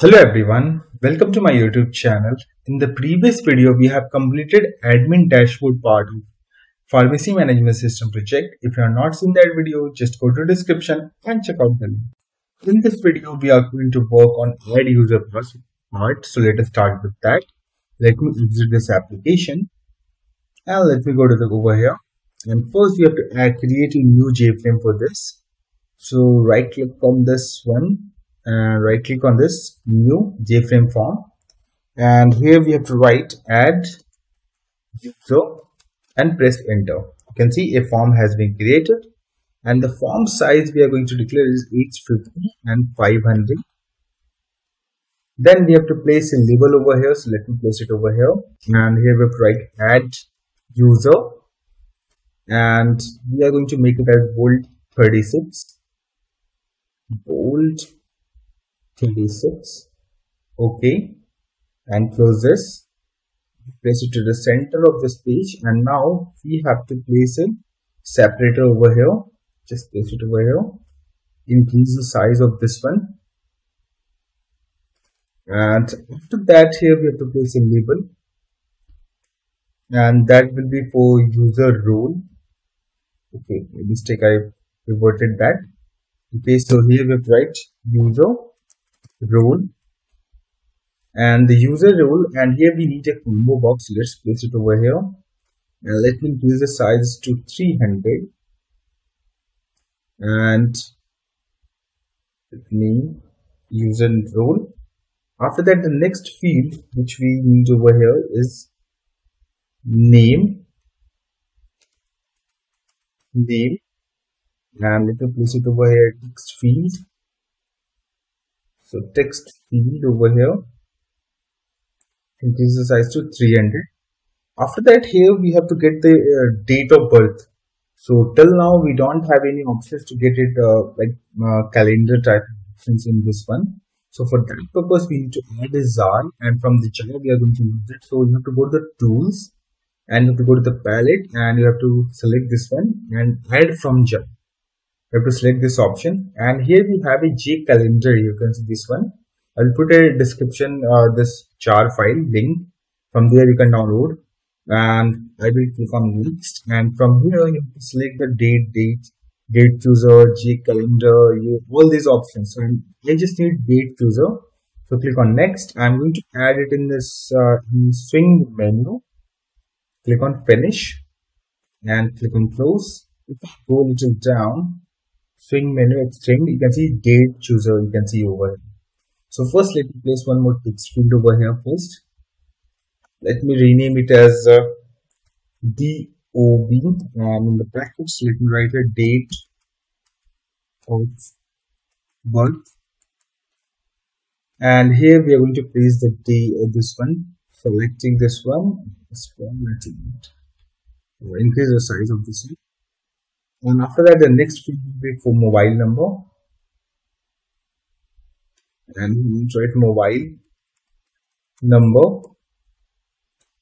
Hello everyone, welcome to my YouTube channel. In the previous video, we have completed admin dashboard part of pharmacy management system project. If you have not seen that video, just go to description and check out the link. In this video, we are going to work on add user part. So let us start with that. Let me exit this application and let me go to the over here. And first we have to create a new JFrame for this. So right click on this one and right click on this new JFrame form, and here we have to write add user and press enter. You can see a form has been created, and the form size we are going to declare is 850 and 500. Then we have to place a label over here, so let me place it over here, and here we have to write add user, and we are going to make it as bold 36, bold 36. Okay, and close this, place it to the center of this page, and now we have to place a separator over here. Just place it over here, increase the size of this one, and after that here we have to place a label, and that will be for user role. Okay, mistake, I reverted that. Okay, so here we have to write user role and the user role, and here we need a combo box. Let's place it over here, and let me increase the size to 300, and let me user role. After that, the next field which we need over here is name, and let me place it over here, text field. So text field over here, increase the size to 300. After that, here we have to get the date of birth. So till now we don't have any options to get it calendar type options in this one. So for that purpose we need to add a jar, and from the jar we are going to use it. So you have to go to the tools and you have to go to the palette, and you have to select this one and add from jar. You have to select this option, and here we have a J calendar. You can see this one. I'll put a description this jar file link. From there you can download, and I will click on next, and from here you have to select the date chooser, J calendar, all these options. So I just need date chooser, so click on next. I'm going to add it in this in swing menu. Click on finish and click on close. If I go a little down, swing menu extend, you can see date chooser, you can see over here. So first let me place one more text field over here first. Let me rename it as DOB, and in the brackets let me write a date of birth, and here we are going to place the day of this one, selecting this one, increase the size of this one. And after that, the next field will be for mobile number, and we will write mobile number,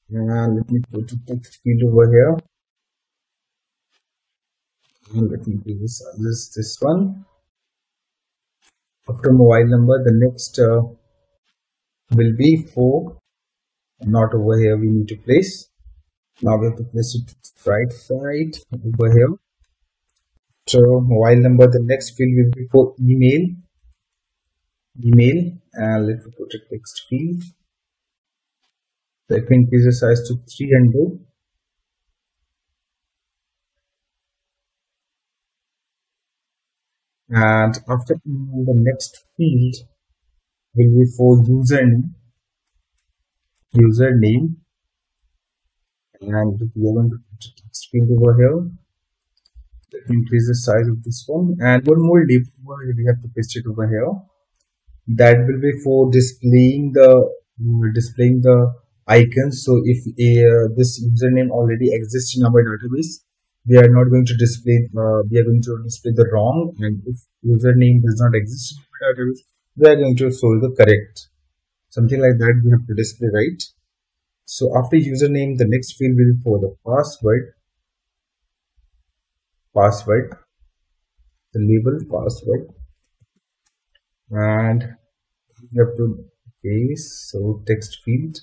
and let me put the text field over here, and let me do this one. After mobile number, the next will be for, not over here we need to place. Now we have to place it right side over here. So mobile number, the next field will be for email, and let me put a text field. Let me increase the size to 300, and after email, the next field will be for username, and we are going to put a text field over here. Let me increase the size of this one, and one more label we have to paste it over here. That will be for displaying the icons. So if this username already exists in our database, we are not going to display we are going to display the wrong, and if username does not exist in our database, we are going to show the correct, something like that we have to display, right? So after username, the next field will be for the password, the label password, and You have to, okay, so text field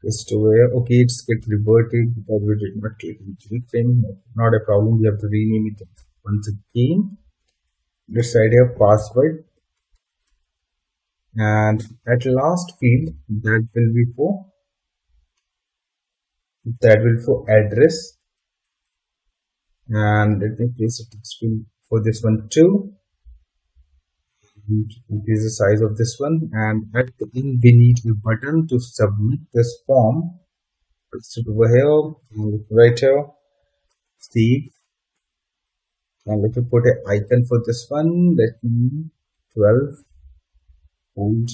is to where, okay, it's get reverted because we did not click reframe. Not a problem. We have to rename it once again. Let's write a password, and at last field that will for address, and let me place a text field for this one too. Increase the size of this one, and at the end we need a button to submit this form. Place it over here, right here, save, and let me put an icon for this one. Let me 12 hold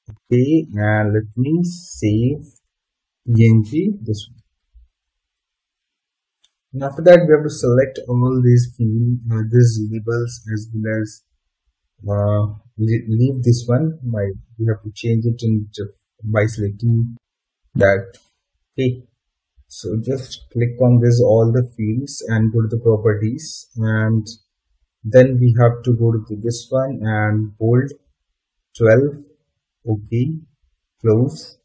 okay, and let me save png this one. And after that, we have to select all these these labels as well as leave this one. We have to change it by selecting that. Okay, so just click on this all the fields and go to the properties, and then we have to go to this one and bold 12. Okay, close,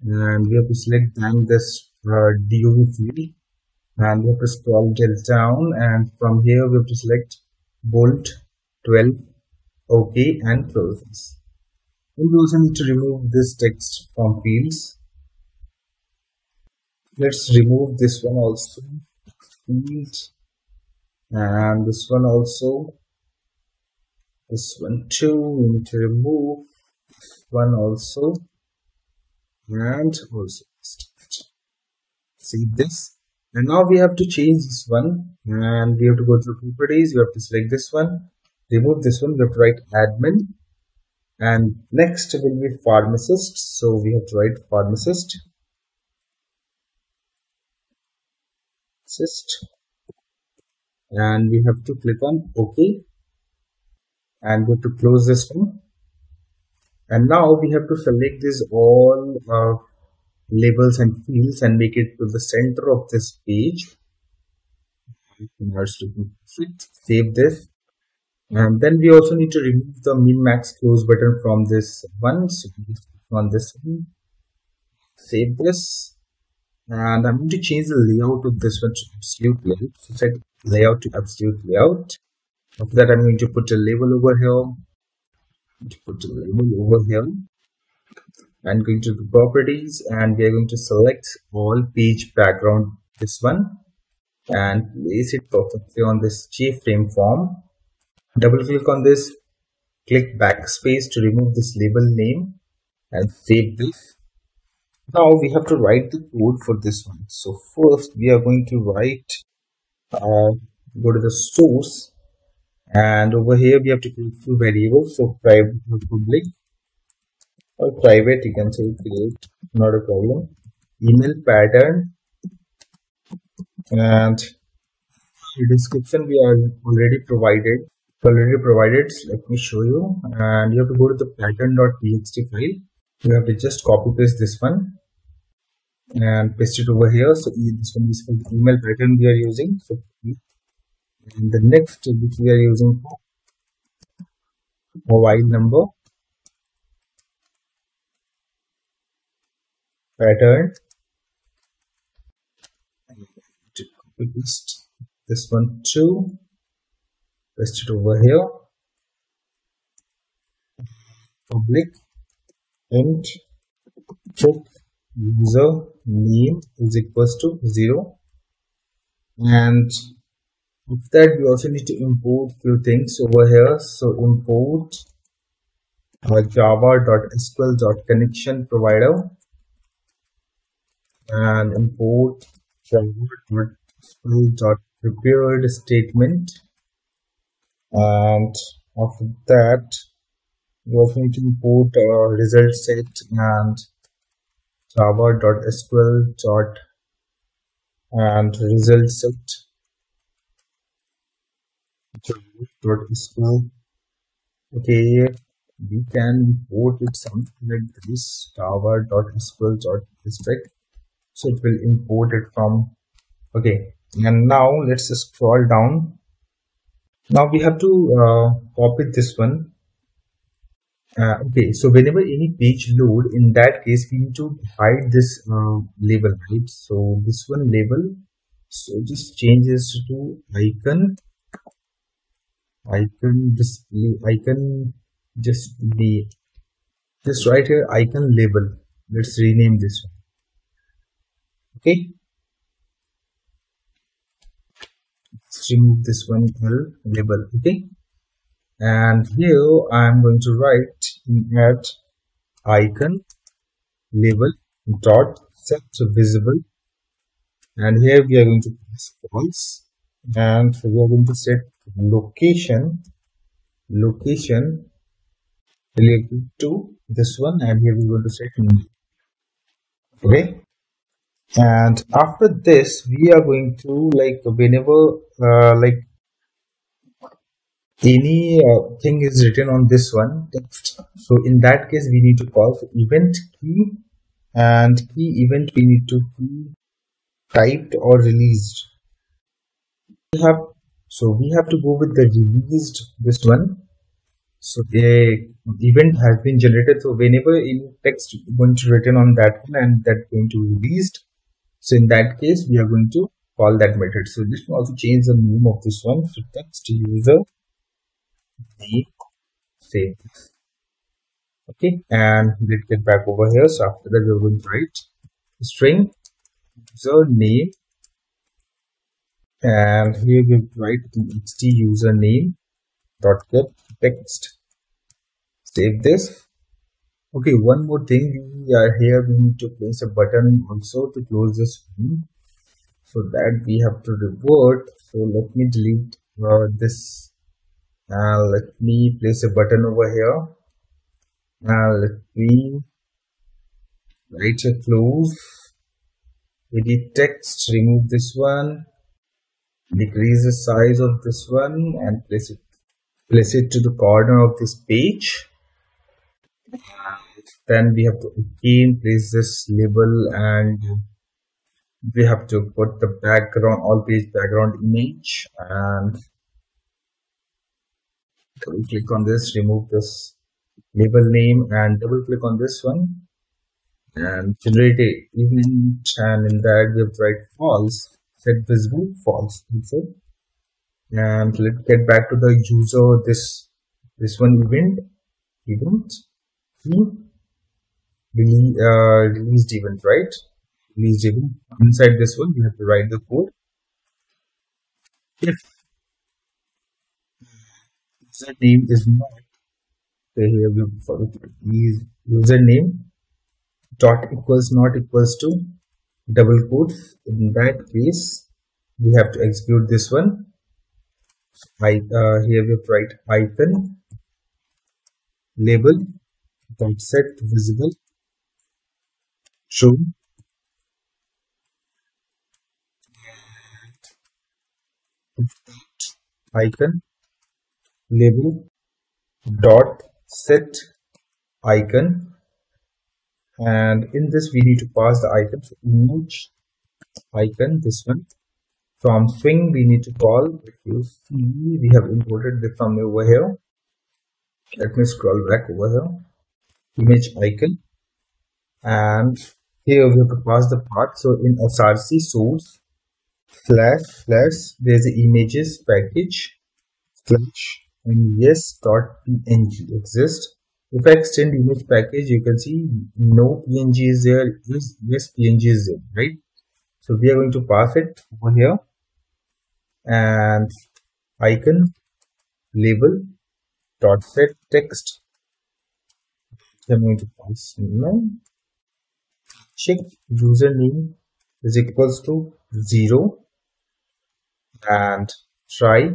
and we have to select then this DOV field, and we have to scroll down, and from here we have to select bold 12. Okay, and close this. And we also need to remove this text from fields. Let's remove this one also, field, and this one also, this one too. We need to remove this one also, and also see this. And now we have to change this one, and we have to go to the properties. We have to select this one, remove this one. We have to write admin, and next will be pharmacist. So we have to write pharmacist. And we have to click on OK, and we have to close this one. And now we have to select this all labels and fields and make it to the center of this page. Save this, and then we also need to remove the min max close button from this one. So click on this one, save this, and I'm going to change the layout of this one to absolute layout. So set layout to absolute layout. After that, I'm going to put a label over here. And going to the properties, and we are going to select all page background, this one, and place it perfectly on this JFrame form. Double click on this, click backspace to remove this label name, and save this. Now we have to write the code for this one. So first we are going to write, go to the source, and over here we have to create two variables. So private or public, or private, you can say create, not a problem. Email pattern, and the description we are already provided. So let me show you. And you have to go to the pattern.txt file. You have to just copy paste this one and paste it over here. So this one is for the email pattern we are using. So and the next which we are using for mobile number pattern, to copy paste this one too, paste it over here. Public int check user name is equals to 0, and with that we also need to import few things over here. So import java.sql.connection provider, and import java.sql.prepared statement, and after that we also need to import result set and java.sql and result set java.sql. Okay, we can import it something like this, java.sql.respect. So it will import it from, okay. And now let's just scroll down. Now we have to copy this one Okay, so whenever any page load, in that case, we need to hide this label, right? So this one label, so just change this to icon, display, just the, just right here, icon label. Let's rename this one. Okay, let's remove this one label. Okay, and here I'm going to write at icon label dot set visible, and here we are going to press false, and we are going to set location related to this one, and here we're going to set name. Okay, and after this we are going to, like, whenever like any thing is written on this one text, so in that case we need to call for event key, and key event we need to be typed or released. We have, so we have to go with the released, this one. So the event has been generated, so whenever any text is going to written on that one and that going to released, so in that case we are going to call that method. So this will also change the name of this one, so text user name, save this. Okay, and let's get back over here. So after that we're going to write string user name, and here we write txt username dot get text, save this. Okay, one more thing, we are here, we need to place a button also to close this one, so that we have to revert. So let me delete this, let me place a button over here, let me write a close, edit text, remove this one, decrease the size of this one, and place it to the corner of this page. Then we have to again place this label, and we have to put the background, all page background image, and double click on this, remove this label name, and double click on this one and generate a event, and in that we have to write false, set visible false. That's it. And let's get back to the user, this one event released event, right? Released event. Inside this one you have to write the code. If username is not, here we forget username dot equals not equals to double quotes, in that case we have to execute this one. Here we have to write icon label dot set visible true, icon label dot set icon, and in this we need to pass the icon, so image icon, this one. From swing we need to call, if you see we have imported this from over here. Let me scroll back over here, image icon, and here we have to pass the path. So in src source slash there's the images package slash and yes.png exist. If I extend image package, you can see no png is there, yes png is there, right? So we are going to pass it over here, and icon label dot set text, I'm going to pass no, check username is equals to 0, and try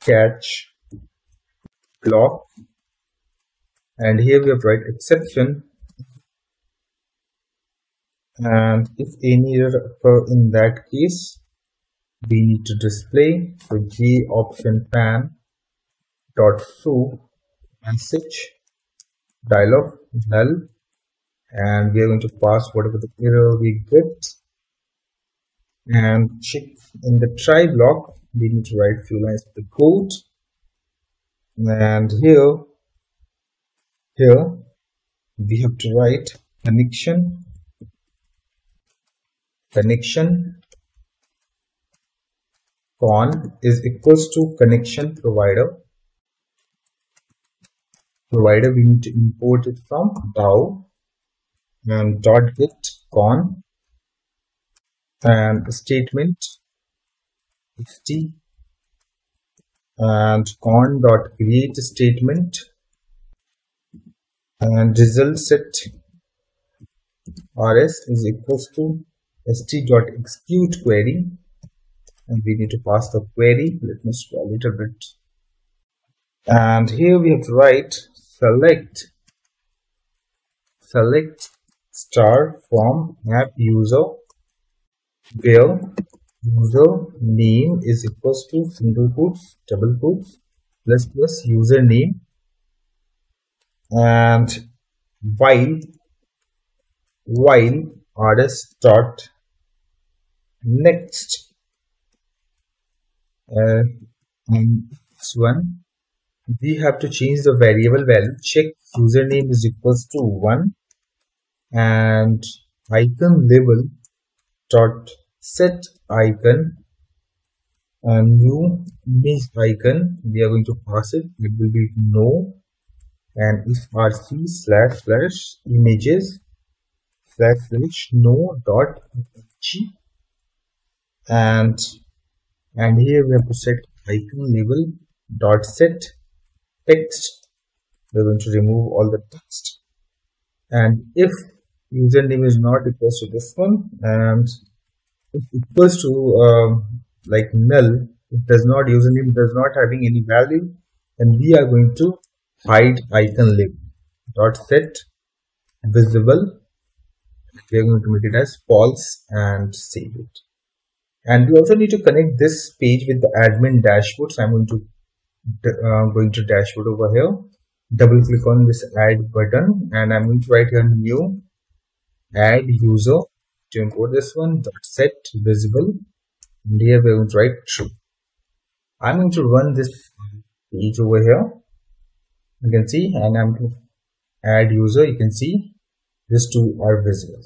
catch block, and here we have write exception, and if any error occur in that case we need to display, so j option pan dot show message dialog null, and we are going to pass whatever the error we get, and check in the try block we need to write few lines of the code, and here Here we have to write connection con is equals to connection provider. We need to import it from DAO and dot get con and statement st and con dot create statement and result set rs is equals to st dot execute query, and we need to pass the query. Let me scroll it a bit, and here we have to write select star from app user, where user name is equals to single quotes, double quotes, plus username, and while rs dot next, and this one we have to change the variable value. Check username is equals to 1 and icon label dot set icon and new image icon. We are going to pass it. It will be no, and if rc slash images slash no dot g, and here we have to set icon label dot set text. We're going to remove all the text, and if username is not equals to this one and if equals to like null, it does not, username does not having any value, and we are going to hide icon label dot set visible. We are going to make it as false and save it. And we also need to connect this page with the admin dashboard. So I'm going to dashboard over here, double click on this add button, and I'm going to write here new add user to import this one dot set visible, and here we're going to write true. I'm going to run this page over here, you can see, and I'm going to add user. You can see these two are visible.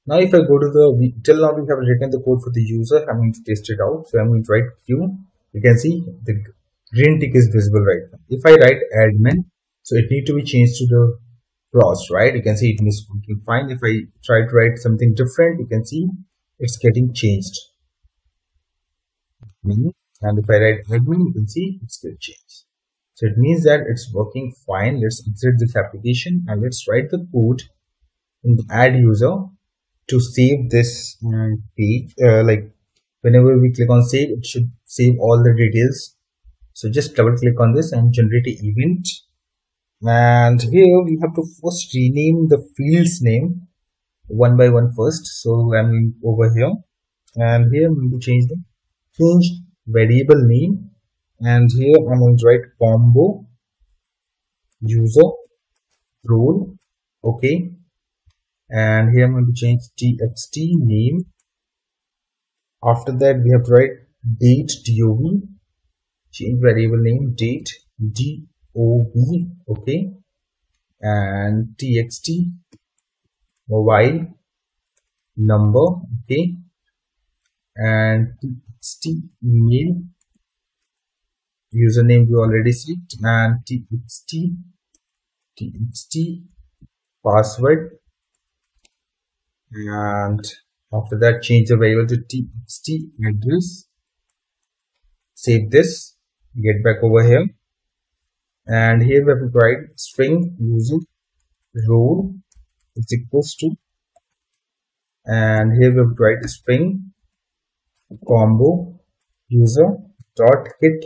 Now if I go to the, till now we have written the code for the user. I'm going to test it out. So I'm going to write q. You can see the green tick is visible right now. If I write admin, so it need to be changed to the cross, right? You can see it is working fine. If I try to write something different, you can see it's getting changed. And if I write admin, you can see it's getting changed. So it means that it's working fine. Let's exit this application and let's write the code in the add user to save this page. Like whenever we click on save, it should save all the details. So just double click on this and generate an event. And here we have to first rename the field's name one by one first. So I'm going over here, and here I'm going to change variable name, and here I'm going to write combo user role. Okay, and here I'm going to change txt name. After that we have to write date dov, change variable name date dov. Okay, and txt mobile number. Okay, and txt email, username we already set, and txt password, and after that change the variable to txt address. Save this, get back over here, and here we have to write string user role is equals to, and here we have to write string combo user dot hit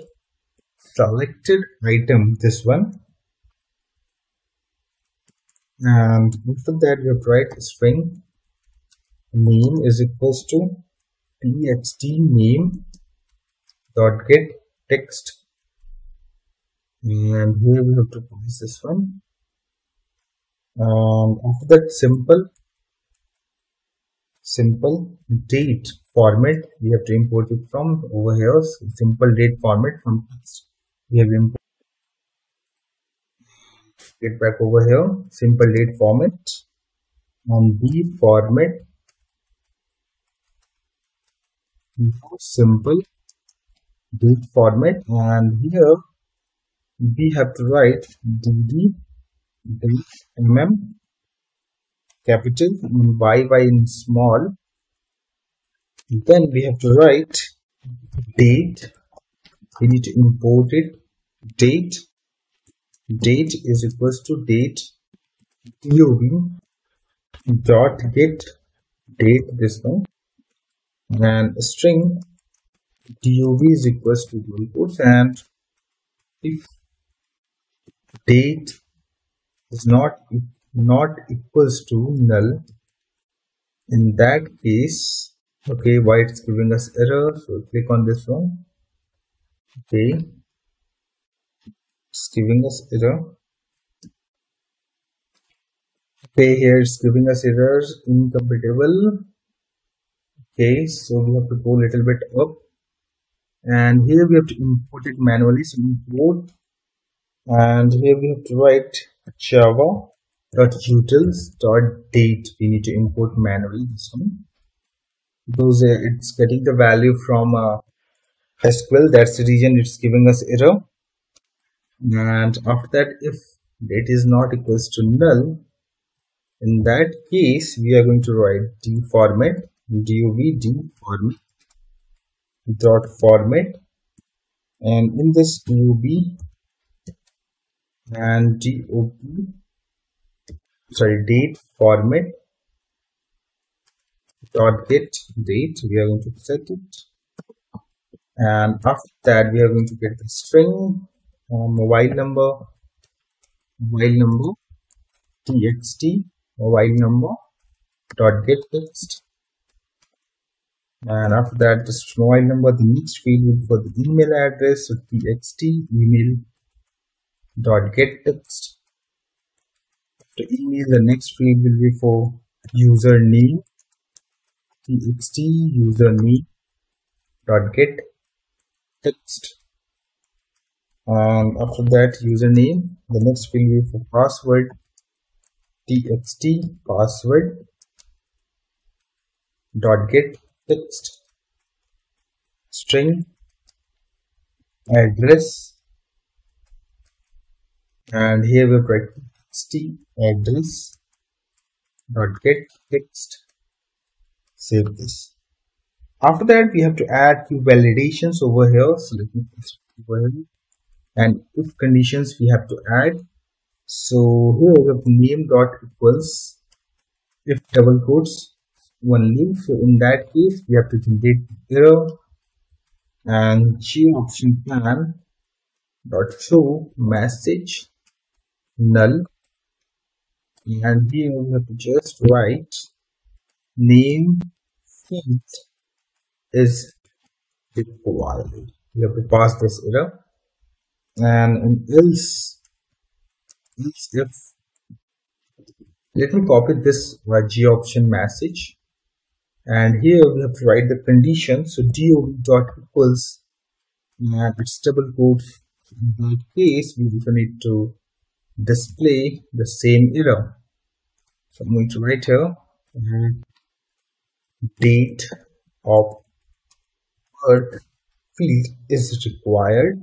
selected item, this one, and after that we have to write string name is equals to txt name dot get text, and here we have to pass this one, and after that simple date format we have to import it from over here. So simple date format from text we have imported, get back over here, simple date format, and the format simple date format, and here we have to write dd date capital and yy in small. Then we have to write date. We need to import it. Date is equals to date dov dot get date, this one, and string dov is equals to double quotes, and if date is not equals to null, in that case, okay, why it's giving us error, so click on this one. Okay, it's giving us error. Okay, here it's giving us errors, incompatible. Okay, so we have to go a little bit up, and here we have to import it manually, so import, and here we have to write java.utils.date. we need to import manually this one, because it's getting the value from SQL. That's the reason it's giving us error. And after that, if date is not equals to null, in that case we are going to write dformat dot format, and in this dov and date format dot get date, we are going to set it, and after that we are going to get the string mobile number txt mobile number dot get text, and after that this mobile number, the next field will be for the email address, so txt email dot get text. After email, the next field will be for username, txt username dot get text, and after that username, the next field will be for password, txt password dot get text, string address, and here we write txt address dot get text. Save this. After that we have to add few validations over here, so let me put it over here, and if conditions we have to add. So here we have name dot equals if double quotes only, so in that case we have to generate error, and option plan dot show message null, and here we have to just write name field is required. We have to pass this error, and else if, let me copy this option message, and here we have to write the condition, so dov dot equals, and it's double quotes. In that case we also need to display the same error, so I'm going to write here date of birth field is required,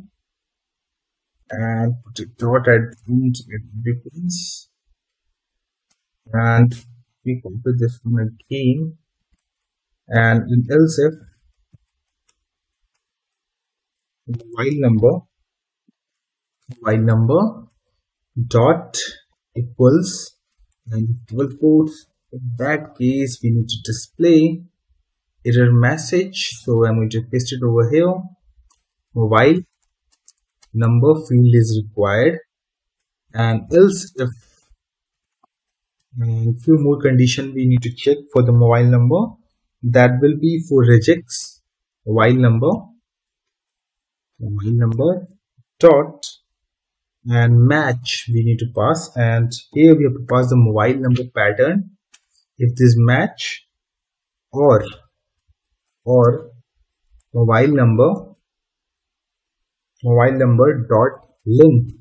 and put a dot at end difference, and we copy this one again, and in else if mobile number dot equals, and double quotes, in that case we need to display error message, so I'm going to paste it over here, mobile number field is required, and else if, and few more condition we need to check for the mobile number, that will be for regex mobile number dot and match we need to pass, and here we have to pass the mobile number pattern if this match or mobile number dot length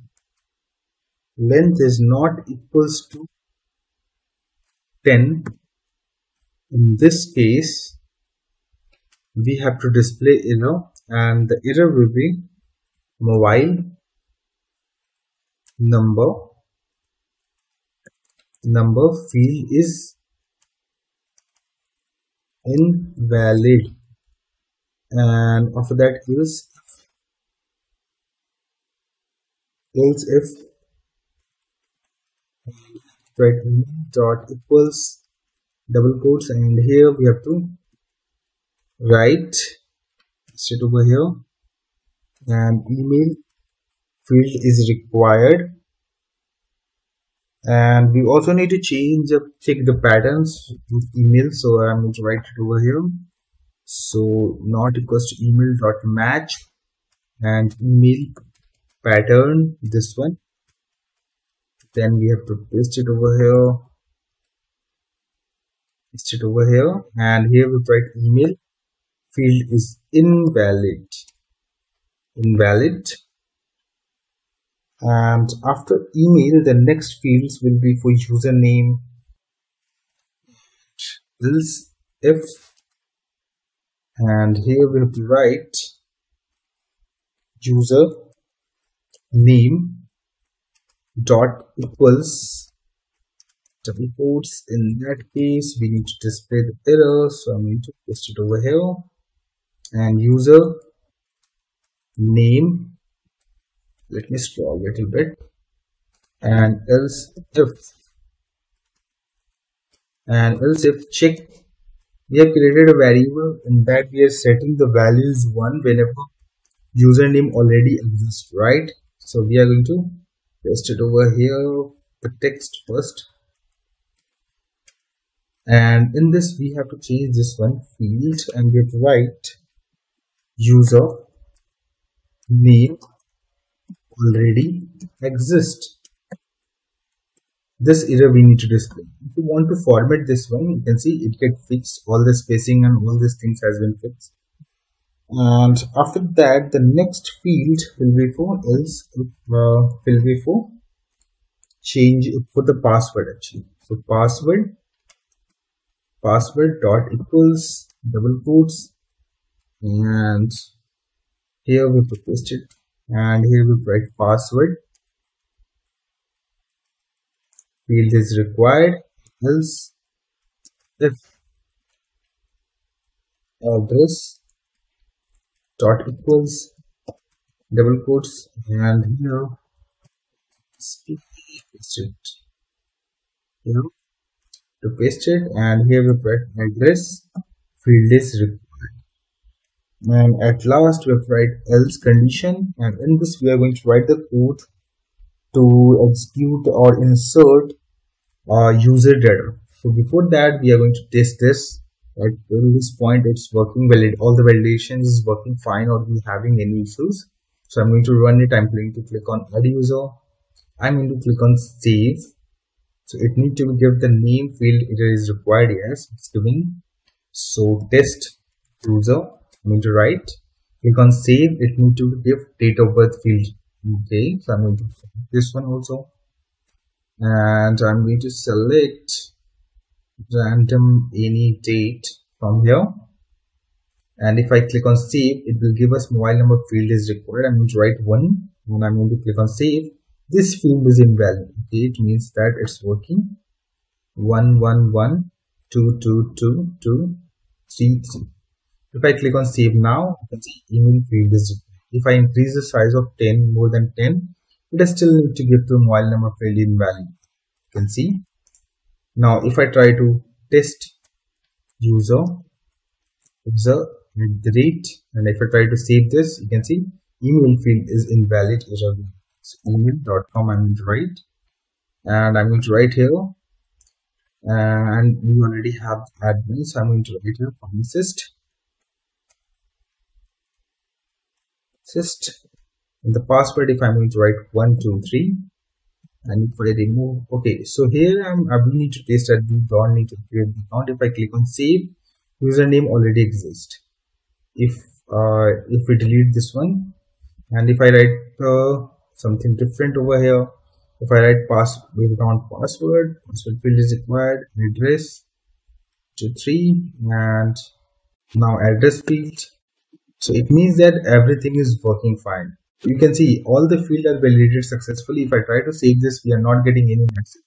length is not equals to 10, in this case we have to display error, and the error will be mobile number field is invalid, and after that else if right dot equals double quotes, and here we have to write sit over here, and email field is required, and we also need to check the patterns of email, so I'm going to write it over here. So not equals to email dot match and email pattern, this one. Then we have to paste it over here, and here we write email field is invalid, and after email the next fields will be for username, else if, and here we have to write user name dot equals double quotes. In that case we need to display the error, so I'm going to paste it over here, and user name, let me scroll a little bit, and else if check, we have created a variable in that we are setting the values 1 whenever username already exists, right? So we are going to paste it over here, the text first, and in this we have to change this one field, and we have to write user name already exists. This error we need to display. If you want to format this one, you can see it get fixed, all the spacing and all these things has been fixed. And after that the next field will be for else will be for change for the password actually. So password dot equals double quotes, and here we paste it, and here we write password field is required, else if address dot equals double quotes, and here paste it here to paste it, and here we write address field is required, and at last we have to write else condition, and in this we are going to write the code to execute or insert user data. So before that we are going to test this. At this point it's working well, all the validations is working fine, or we having any issues. So I'm going to run it. I'm going to click on add user, I'm going to click on save. So it need to give the name field, it is required, yes it's giving. So test user, I'm going to write, click on save, it need to give date of birth field. Okay, so I'm going to this one also, and I'm going to select random any date from here, and if I click on save it will give us mobile number field is required. I'm going to write 1, and I'm going to click on save. This field is invalid. Okay, it means that it's working 111222233. If I click on save now, you can see email field is required. If I increase the size of 10 more than 10, it is still need to give the mobile number field invalid. You can see. Now if I try to test user at the rate, and if I try to save this, you can see email field is invalid error. So email.com I'm going to write, and I'm going to write here, and we already have admin, so I'm going to write here pharmacist and the password, if I'm going to write 123, and if I remove, okay, so here I need to test that we don't need to create the account. If I click on save, username already exists. If we delete this one, and if I write something different over here, If I write based on password field is required, address to 3, and now address field. So it means that everything is working fine. You can see all the fields are validated successfully. If I try to save this, we are not getting any message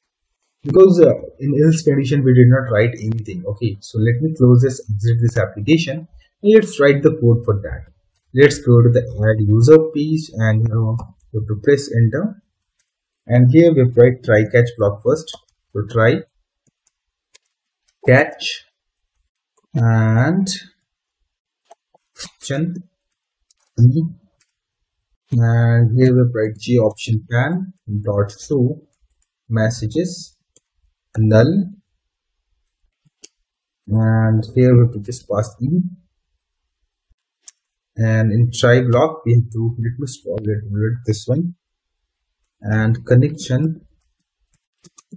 because in else condition we did not write anything. Okay, so let me close this, exit this application, and let's write the code for that. Let's go to the add user page, and you have to press enter, and here we write try catch block first. So try catch and option E, and here we write G option pan dot show messages null, and here we have to just pass E, and in try block we have to let me scroll this one, and connection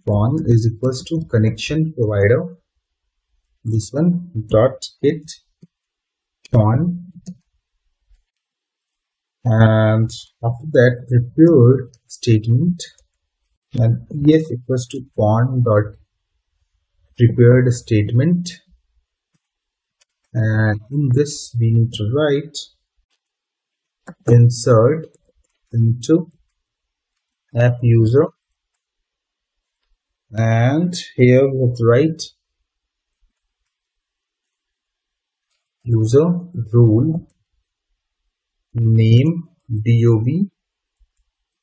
one is equals to connection provider, this one dot get on, and after that prepared statement, and ef equals to pawn dot prepared statement, and in this we need to write insert into app user, and here we have to write user role name dob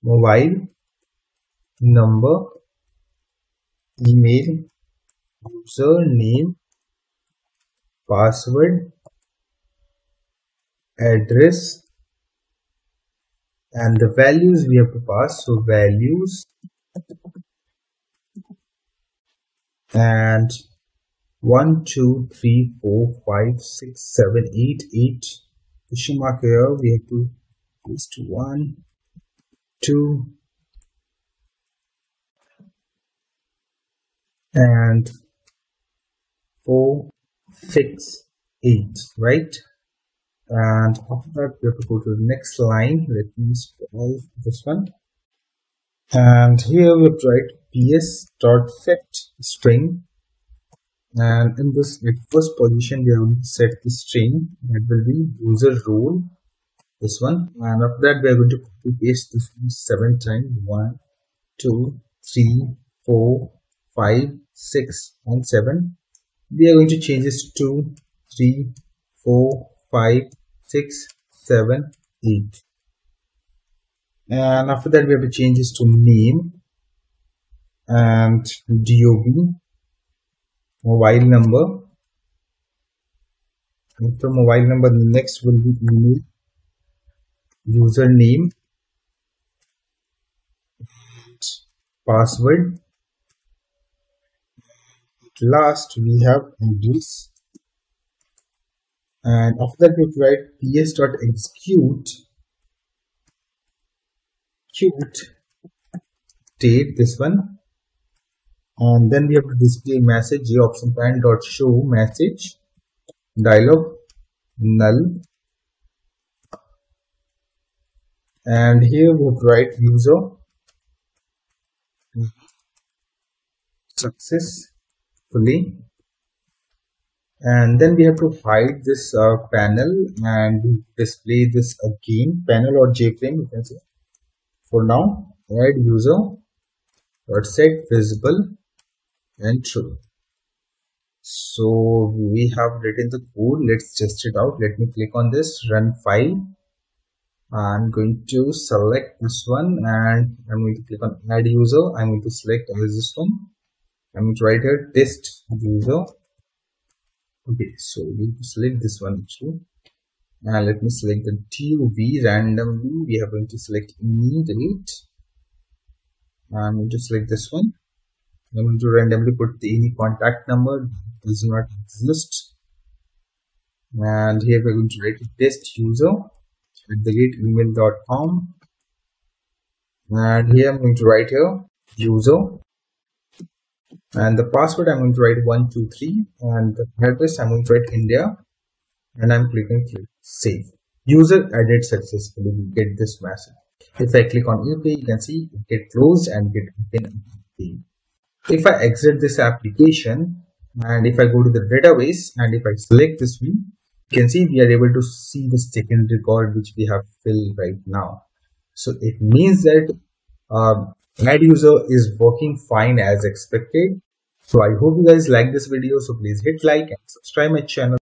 mobile number email username password address, and the values we have to pass. So values and 1 2 3 4 5 6 7 8 8 question mark. Here we have to paste 1 2 and 4 6 8, right? And after that we have to go to the next line. Let me scroll this one, and here we have to write ps.set string, and in this at first position we are going to set the string that will be user role, this one, and after that we are going to copy paste this 7 times, 1 2 3 4 5 6 and 7. We are going to change this to 2 3 4 5 6 7 8, and after that we have to change this to name and dob mobile number. After mobile number, the next will be email username password. Last we have address, and after that we write ps.execute date, this one, and then we have to display message J option pan dot show message dialog null, and here we have to write user successfully, and then we have to hide this panel and display this again, panel or jframe you can say. For now, add user dot set visible and true. So we have written the code. Let's test it out. Let me click on this run file. I'm going to select this one, and I'm going to click on add user. I'm going to select as this one. I'm going to write here test user. Okay, so we need to select this one too, and let me select the TUV randomly. We are going to select immediate. I'm going to select this one. I'm going to randomly put any contact number does not exist, and here we're going to write test user @email.com, and here I'm going to write here user, and the password I'm going to write 123, and the address I'm going to write India, and I'm clicking click save. User added successfully. We get this message. If I click on UPay, you can see it get closed and get open again. If I exit this application and if I go to the database and if I select this one, you can see we are able to see the second record which we have filled right now. So it means that ad user is working fine as expected. So I hope you guys like this video. So please hit like and subscribe my channel.